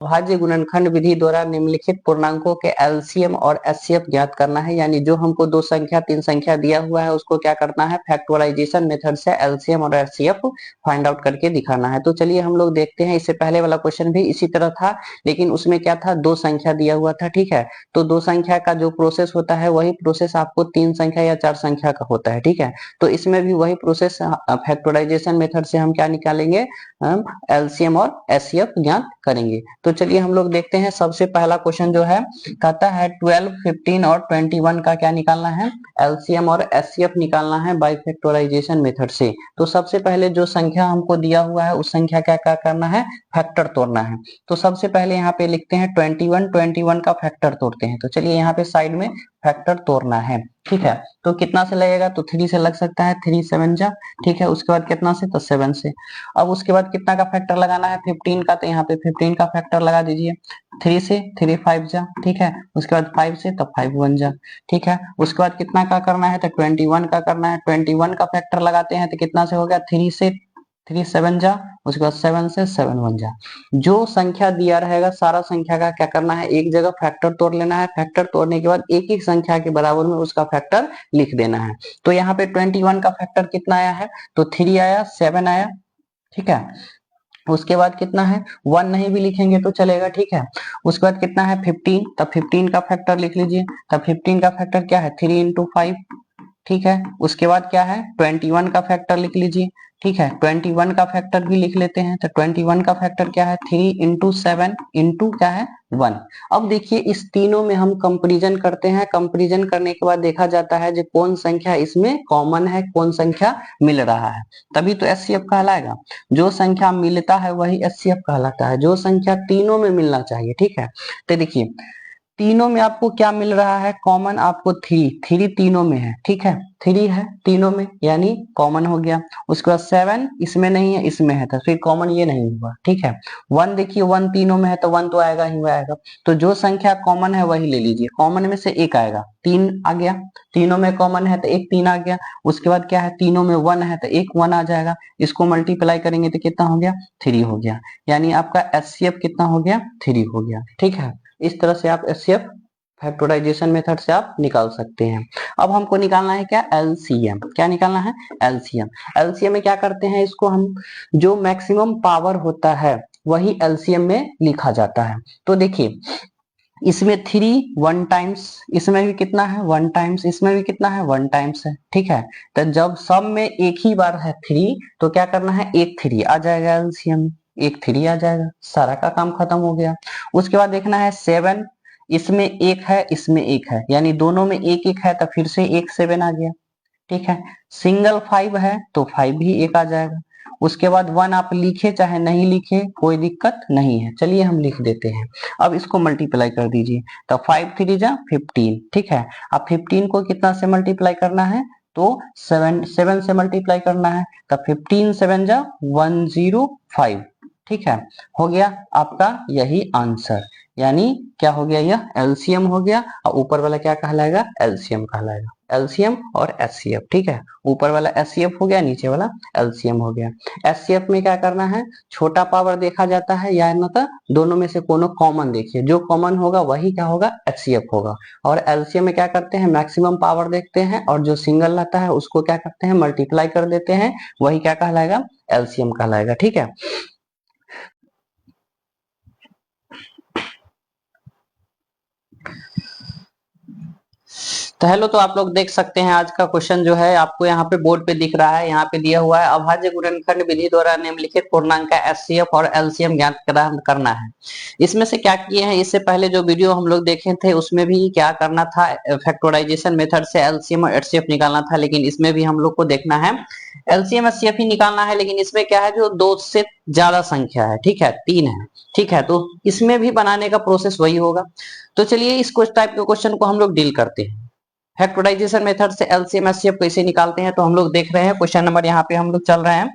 अभाज्य गुणनखंड विधि द्वारा निम्नलिखित पूर्णांकों के एलसीएम और एचसीएफ ज्ञात करना है। यानी जो हमको दो संख्या तीन संख्या दिया हुआ है उसको क्या करना है, फैक्टराइजेशन मेथड से एलसीएम और एचसीएफ फाइंड आउट करके दिखाना है। तो चलिए हम लोग देखते हैं। इससे पहले वाला क्वेश्चन भी इसी तरह था, लेकिन उसमें क्या था, दो संख्या दिया हुआ था। ठीक है, तो दो संख्या का जो प्रोसेस होता है वही प्रोसेस आपको तीन संख्या या चार संख्या का होता है। ठीक है, तो इसमें भी वही प्रोसेस फैक्टराइजेशन मेथड से हम क्या निकालेंगे, हम एलसीएम और एचसीएफ ज्ञात करेंगे। तो चलिए हम लोग देखते हैं। सबसे पहला क्वेश्चन जो है कहता है 12, 15 और 21 का क्या निकालना है, एलसीएम और एचसीएफ निकालना है बाय फैक्टराइजेशन मेथड से। तो सबसे पहले जो संख्या हमको दिया हुआ है उस संख्या का क्या करना है, फैक्टर तोड़ना है। तो सबसे पहले यहाँ पे लिखते हैं 21, 21 का फैक्टर तोड़ते हैं। तो चलिए यहाँ पे साइड में फैक्टर तोड़ना है। ठीक है, तो कितना से लगेगा, तो 3 से लग सकता है, 3 7 जा। ठीक है, उसके बाद कितना से, तो 7 से। अब उसके बाद कितना का फैक्टर लगाना है, 15 का। तो यहाँ पे 15 का फैक्टर लगा दीजिए। 3 से 3 5 जा। ठीक है, उसके बाद 5 से तो 5 1 जा। ठीक है, उसके बाद कितना का करना है, तो 21 का करना है। 21 का फैक्टर लगाते हैं तो कितना से हो गया, 3 से 3 7 जा, उसके बाद 7 से 7 1 जा। जो संख्या दिया रहेगा सारा संख्या का क्या करना है, एक जगह फैक्टर तोड़ लेना है। फैक्टर तोड़ने के बाद एक एक संख्या के बराबर में उसका फैक्टर लिख देना है। तो यहाँ पे 21 का फैक्टर कितना आया है, तो 3 आया, 7 आया। ठीक है, उसके बाद कितना है, 1 नहीं भी लिखेंगे तो चलेगा। ठीक है, उसके बाद कितना है 15, तब 15 का फैक्टर लिख लीजिए। तब 15 का फैक्टर क्या है, 3 इंटू 5। ठीक है, उसके बाद क्या है, 21 का फैक्टर लिख लीजिए। ठीक है, 21 का फैक्टर भी लिख लेते हैं। तो 21 का फैक्टर क्या है, 3 इंटू 7 इंटू क्या है, 1। अब देखिए इस तीनों में हम कंपैरिजन करते हैं। कंपैरिजन करने के बाद देखा जाता है जो कौन संख्या इसमें कॉमन है, कौन संख्या मिल रहा है, तभी तो एचसीएफ कहलाएगा। जो संख्या मिलता है वही एचसीएफ कहलाता है, जो संख्या तीनों में मिलना चाहिए। ठीक है, तो देखिए तीनों में आपको क्या मिल रहा है, कॉमन आपको 3 तीनों में है। ठीक है, 3 है तीनों में, यानी कॉमन हो गया। उसके बाद 7 इसमें नहीं है, इसमें है, तो फिर कॉमन ये नहीं हुआ। ठीक है, 1 देखिए 1 तीनों में है तो 1 तो आएगा ही आएगा। तो जो संख्या कॉमन है वही ले लीजिए। कॉमन में से एक आएगा, 3 आ गया। तीनों में कॉमन है तो एक 3 आ गया। उसके बाद क्या है, तीनों में 1 है तो एक 1 आ जाएगा। इसको मल्टीप्लाई करेंगे तो कितना हो गया, 3 हो गया। यानी आपका एचसीएफ कितना हो गया, 3 हो गया। ठीक है, इस तरह से आप एचसीएफ फैक्टराइजेशन मेथड से आप निकाल सकते हैं। अब हमको निकालना है क्या, एलसीएम। क्या निकालना है, एलसीएम। एलसीएम में क्या करते हैं, इसको हम जो मैक्सिमम पावर होता है वही एलसीएम में लिखा जाता है। तो देखिए इसमें 3 1 टाइम्स, इसमें भी कितना है 1 टाइम्स, इसमें भी कितना है 1 टाइम्स है। ठीक है, तो जब सब में एक ही बार है 3 तो क्या करना है, एक 3 आ जाएगा एलसीएम, एक 3 आ जाएगा, सारा का काम खत्म हो गया। उसके बाद देखना है 7, इसमें एक है इसमें एक है, यानी दोनों में एक एक है तो फिर से एक 7 आ गया। ठीक है, सिंगल 5 है तो 5 भी एक आ जाएगा। उसके बाद 1 आप लिखे चाहे नहीं लिखे कोई दिक्कत नहीं है, चलिए हम लिख देते हैं। अब इसको मल्टीप्लाई कर दीजिए। तो 5 3 जा 15। ठीक है, अब 15 को कितना से मल्टीप्लाई करना है, तो 7 से मल्टीप्लाई करना है। तो 15 7 जा 105। ठीक है, हो गया आपका यही आंसर। यानी क्या हो गया, यह एलसीएम हो गया। और ऊपर वाला क्या कहलाएगा, एलसीएम कहलाएगा। एलसीएम और एचसीएफ। ठीक है, ऊपर वाला एचसीएफ हो गया, नीचे वाला एलसीएम हो गया। एचसीएफ में क्या करना है, छोटा पावर देखा जाता है या न तो दोनों में से कोनो कॉमन देखिए, जो कॉमन होगा वही क्या होगा, एचसीएफ होगा। और एलसीएम में क्या करते हैं, मैक्सिमम पावर देखते हैं और जो सिंगल रहता है उसको क्या करते हैं, मल्टीप्लाई कर देते हैं, वही क्या कहलाएगा, एलसीएम कहलाएगा। ठीक है, तो हेलो, तो आप लोग देख सकते हैं आज का क्वेश्चन जो है आपको यहाँ पे बोर्ड पे दिख रहा है। यहाँ पे दिया हुआ है अभाज्य गुणनखंड विधि द्वारा निम्नलिखित पूर्णांक का एचसीएफ और एलसीएम ज्ञात करना है। इसमें से क्या किए हैं, इससे पहले जो वीडियो हम लोग देखे थे उसमें भी क्या करना था, फैक्टराइजेशन मेथड से एलसीएम और एचसीएफ निकालना था, लेकिन इसमें भी हम लोग को देखना है एलसीएम एचसीएफ ही निकालना है। लेकिन इसमें क्या है, जो 2 से ज्यादा संख्या है, ठीक है 3 है। ठीक है, तो इसमें भी बनाने का प्रोसेस वही होगा। तो चलिए इस टाइप के क्वेश्चन को हम लोग डील करते हैं। फैक्टराइजेशन मेथड से एलसीएम एचसीएफ कैसे निकालते हैं, तो हम लोग देख रहे हैं क्वेश्चन नंबर यहाँ पे हम लोग चल रहे हैं।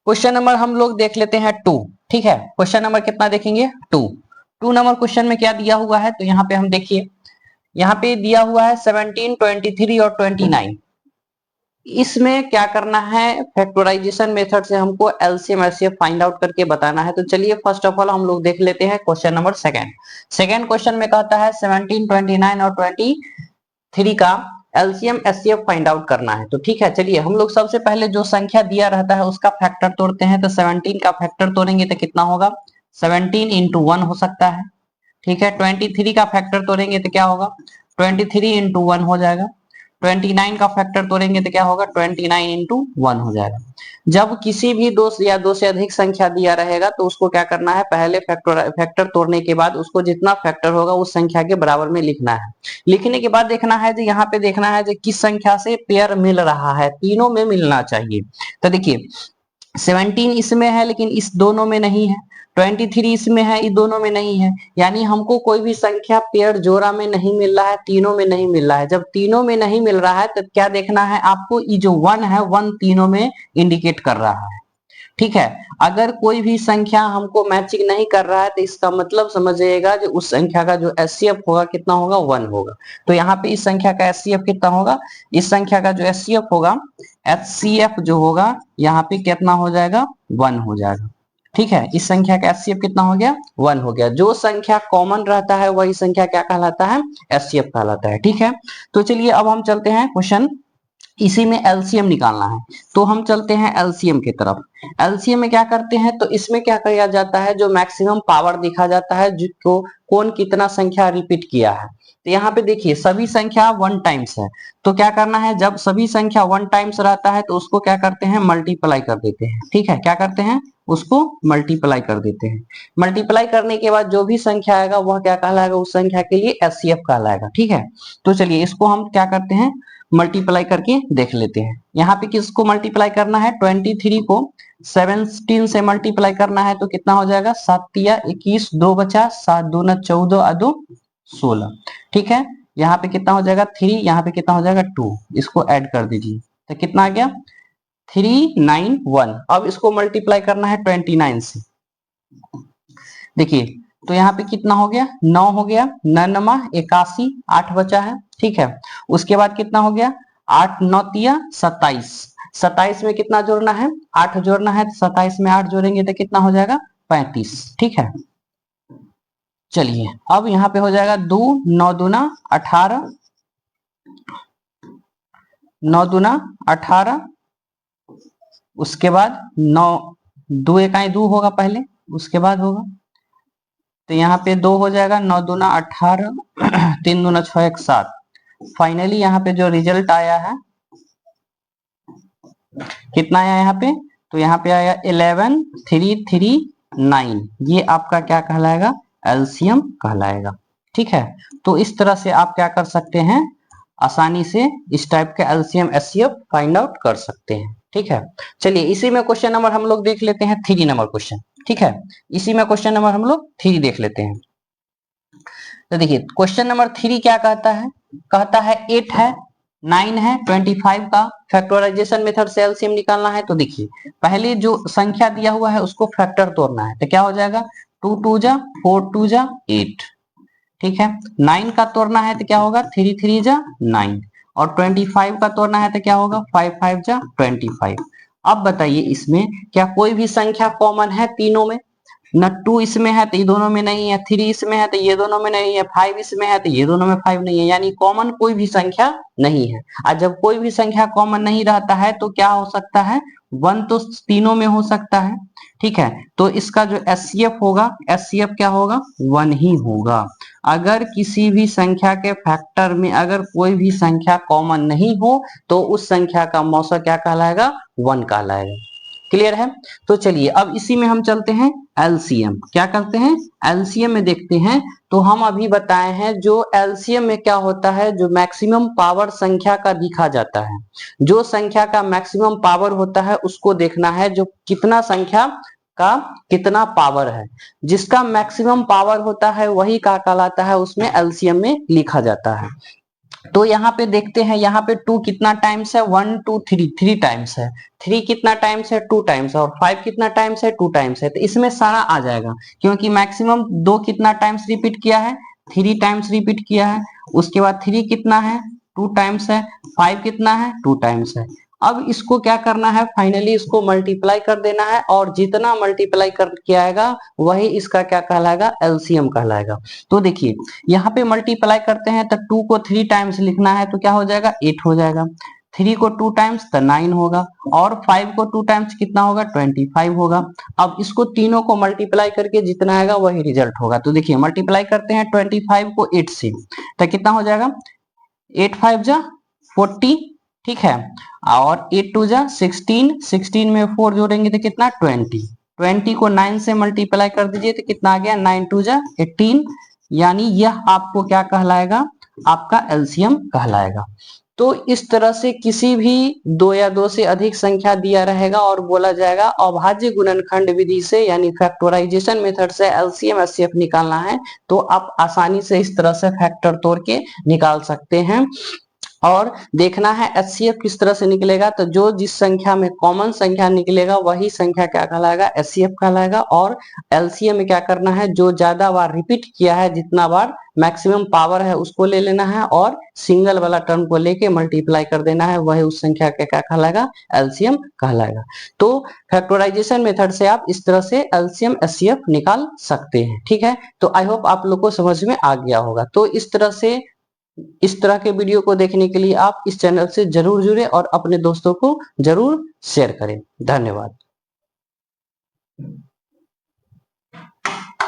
क्वेश्चन नंबर हम लोग देख लेते हैं 2। ठीक है, क्वेश्चन नंबर कितना देखेंगे, 2 नंबर क्वेश्चन में क्या दिया हुआ है, तो यहाँ पे हम देखिए, यहाँ पे दिया हुआ है 17 23 और 29। इसमें क्या करना है, फैक्टराइजेशन मेथड से हमको एलसीएम एचसीएफ फाइंड आउट करके बताना है। तो चलिए फर्स्ट ऑफ ऑल हम लोग देख लेते हैं क्वेश्चन नंबर सेकंड क्वेश्चन में कहता है 17, 29 और 23 का एलसीएम एचसीएफ फाइंड आउट करना है। तो ठीक है, चलिए हम लोग सबसे पहले जो संख्या दिया रहता है उसका फैक्टर तोड़ते हैं। तो 17 का फैक्टर तोड़ेंगे तो कितना होगा, 17 इंटू 1 हो सकता है। ठीक है, 23 का फैक्टर तोड़ेंगे तो क्या होगा, 23 इंटू 1 हो जाएगा। 29 का फैक्टर तोड़ेंगे तो क्या होगा, 29 इंटू 1 हो जाएगा। जब किसी भी दो या दो से अधिक संख्या दिया रहेगा तो उसको क्या करना है, पहले फैक्टर तोड़ने के बाद उसको जितना फैक्टर होगा उस संख्या के बराबर में लिखना है। लिखने के बाद देखना है जो यहाँ पे देखना है जो किस संख्या से पेयर मिल रहा है, तीनों में मिलना चाहिए। तो देखिए 17 इसमें है लेकिन इस दोनों में नहीं है, 23 इसमें है, इस दोनों में नहीं है, यानी हमको कोई भी संख्या पेयर जोड़ा में नहीं मिल रहा है, तीनों में नहीं मिल रहा है। जब तीनों में नहीं मिल रहा है तब क्या देखना है आपको, ये जो 1 है 1 तीनों में इंडिकेट कर रहा है। ठीक है, अगर कोई भी संख्या हमको मैचिंग नहीं कर रहा है तो इसका मतलब समझिएगा जो उस संख्या का जो एचसीएफ होगा कितना होगा, 1 होगा। तो यहाँ पे इस संख्या का एचसीएफ कितना होगा, इस संख्या का जो एचसीएफ होगा, एचसीएफ जो होगा यहाँ पे कितना हो जाएगा, 1 हो जाएगा। ठीक है, इस संख्या का एचसीएफ कितना हो गया, 1 हो गया। जो संख्या कॉमन रहता है वही संख्या क्या कहलाता है, एचसीएफ कहलाता है। ठीक है, तो चलिए अब हम चलते हैं क्वेश्चन, इसी में एलसीएम निकालना है। तो हम चलते हैं एलसीएम की तरफ। एलसीएम में क्या करते हैं, तो इसमें क्या किया जाता है, जो मैक्सिमम पावर दिखा जाता है जिसको कौन कितना संख्या रिपीट किया है। तो यहाँ पे देखिए सभी संख्या 1 टाइम्स है, तो क्या करना है, जब सभी संख्या 1 टाइम्स रहता है तो उसको क्या करते हैं, मल्टीप्लाई कर देते हैं। ठीक है, क्या करते हैं, उसको मल्टीप्लाई कर देते हैं। मल्टीप्लाई करने के बाद जो भी संख्या आएगा वह क्या कहलाएगा, उस संख्या के लिए एचसीएफ कहलाएगा। ठीक है, तो चलिए इसको हम क्या करते हैं, मल्टीप्लाई करके देख लेते हैं। यहाँ पे किसको मल्टीप्लाई करना है, 23 को 17 से मल्टीप्लाई करना है तो कितना हो जाएगा, 7 तिया 21, 2 बचा, 7 दूना 14 और 2 16। ठीक है, यहाँ पे कितना हो जाएगा 3, यहाँ पे कितना हो जाएगा 2, इसको ऐड कर दीजिए तो कितना आ गया 391। अब इसको मल्टीप्लाई करना है 29 से। देखिए तो यहाँ पे कितना हो गया, 9 हो गया, 9 81, 8 बचा है। ठीक है, उसके बाद कितना हो गया, 8 9 तिया 27, 27 में कितना जोड़ना है, 8 जोड़ना है, 27 में 8 जोड़ेंगे तो कितना हो जाएगा 35। ठीक है, चलिए अब यहाँ पे हो जाएगा 2 9 दूना 18, 9 दूना 18, उसके बाद 9 2 इकाई 2 होगा पहले, उसके बाद होगा, तो यहाँ पे 2 हो जाएगा, 9 दूना 18, 3 दूना 6 1 7। फाइनली यहाँ पे जो रिजल्ट आया है कितना आया यहाँ पे, तो यहाँ पे आया 11339। ये आपका क्या कहलाएगा, एलसीएम कहलाएगा। ठीक है, तो इस तरह से आप क्या कर सकते हैं, आसानी से इस टाइप के एलसीएम एचसीएफ फाइंड आउट कर सकते हैं। ठीक है, चलिए इसी में क्वेश्चन नंबर हम लोग देख लेते हैं 3 नंबर क्वेश्चन। ठीक है, इसी में क्वेश्चन नंबर हम लोग 3 देख लेते हैं। तो देखिए क्वेश्चन नंबर 3 क्या कहता है, कहता है 8 है 9 है 25 का फैक्टराइजेशन मेथड से एलसीएम निकालना है। तो देखिए पहले जो संख्या दिया हुआ है उसको फैक्टर तोड़ना है, तो क्या हो जाएगा 2 2 जा 4 2 जा 8। ठीक है, 9 का तोड़ना है तो क्या होगा 3 3 जा 9, और 25 का तोड़ना है तो क्या होगा 5 5 जा 25। अब बताइए इसमें क्या कोई भी संख्या कॉमन है तीनों में, न 2 इसमें है तो ये दोनों में नहीं है, 3 इसमें है तो ये दोनों में नहीं है, 5 इसमें है तो ये दोनों में 5 नहीं है, यानी कॉमन कोई भी संख्या नहीं है। और जब कोई भी संख्या कॉमन नहीं रहता है तो क्या हो सकता है, 1 तो तीनों में हो सकता है। ठीक है, तो इसका जो एचसीएफ होगा, एचसीएफ क्या होगा 1 ही होगा। अगर किसी भी संख्या के फैक्टर में अगर कोई भी संख्या कॉमन नहीं हो तो उस संख्या का मौसा क्या कहलाएगा, 1 कहलाएगा। क्लियर है, तो चलिए अब इसी में हम चलते हैं एलसीएम। क्या करते हैं, एलसीएम में देखते हैं। तो हम अभी बताए हैं जो एलसीएम में क्या होता है, जो मैक्सिमम पावर संख्या का दिखा जाता है, जो संख्या का मैक्सिमम पावर होता है उसको देखना है, जो कितना संख्या का कितना पावर है, जिसका मैक्सिमम पावर होता है वही का कहलाता है, उसमें एलसीएम में लिखा जाता है। तो यहाँ पे देखते हैं, यहाँ पे 2 कितना टाइम्स है, 1 2 3 3 टाइम्स है, 3 कितना टाइम्स है 2 टाइम्स है, और 5 कितना टाइम्स है 2 टाइम्स है। तो इसमें सारा आ जाएगा क्योंकि मैक्सिमम 2 कितना टाइम्स रिपीट किया है, 3 टाइम्स रिपीट किया है, उसके बाद 3 कितना है 2 टाइम्स है, 5 कितना है 2 टाइम्स है, अब इसको क्या करना है, फाइनली इसको मल्टीप्लाई कर देना है, और जितना मल्टीप्लाई करके आएगा वही इसका क्या कहलाएगा, एलसीएम कहलाएगा। तो देखिए यहाँ पे मल्टीप्लाई करते हैं तो 2 को 3 टाइम्स लिखना है तो क्या हो जाएगा, 8 हो जाएगा। 3 को 2 टाइम्स तो 9 होगा, और 5 को 2 टाइम्स कितना होगा, 25 होगा। अब इसको तीनों को मल्टीप्लाई करके जितना आएगा वही रिजल्ट होगा। तो देखिए मल्टीप्लाई करते हैं 25 को 8 से, तो कितना हो जाएगा, 8 5 जा 40, ठीक है, और 8 2 जा 16, 16 में 4 जोड़ेंगे तो कितना, 20, 20 को 9 से मल्टीप्लाई कर दीजिए तो कितना आ गया, 9 2 जा 18, यानी यह आपको क्या कहलाएगा, आपका एलसीएम कहलाएगा। तो इस तरह से किसी भी दो या दो से अधिक संख्या दिया रहेगा और बोला जाएगा अभाज्य गुणनखंड विधि से यानी फैक्टराइजेशन मेथड से एलसीएम एचसीएफ निकालना है, तो आप आसानी से इस तरह से फैक्टर तोड़ के निकाल सकते हैं। और देखना है एचसीएफ किस तरह से निकलेगा, तो जो जिस संख्या में कॉमन संख्या निकलेगा वही संख्या क्या कहलाएगा, एचसीएफ कहलाएगा। और एलसीएम में क्या करना है, जो ज्यादा बार रिपीट किया है, जितना बार मैक्सिमम पावर है उसको ले लेना है, और सिंगल वाला टर्म को लेके मल्टीप्लाई कर देना है, वही उस संख्या का क्या कहलाएगा, एलसीएम कहलाएगा। तो फैक्टराइजेशन मेथड से आप इस तरह से एलसीएम एचसीएफ निकाल सकते हैं। ठीक है, तो आई होप आप लोग को समझ में आ गया होगा। तो इस तरह से इस तरह के वीडियो को देखने के लिए आप इस चैनल से जरूर जुड़े और अपने दोस्तों को जरूर शेयर करें। धन्यवाद।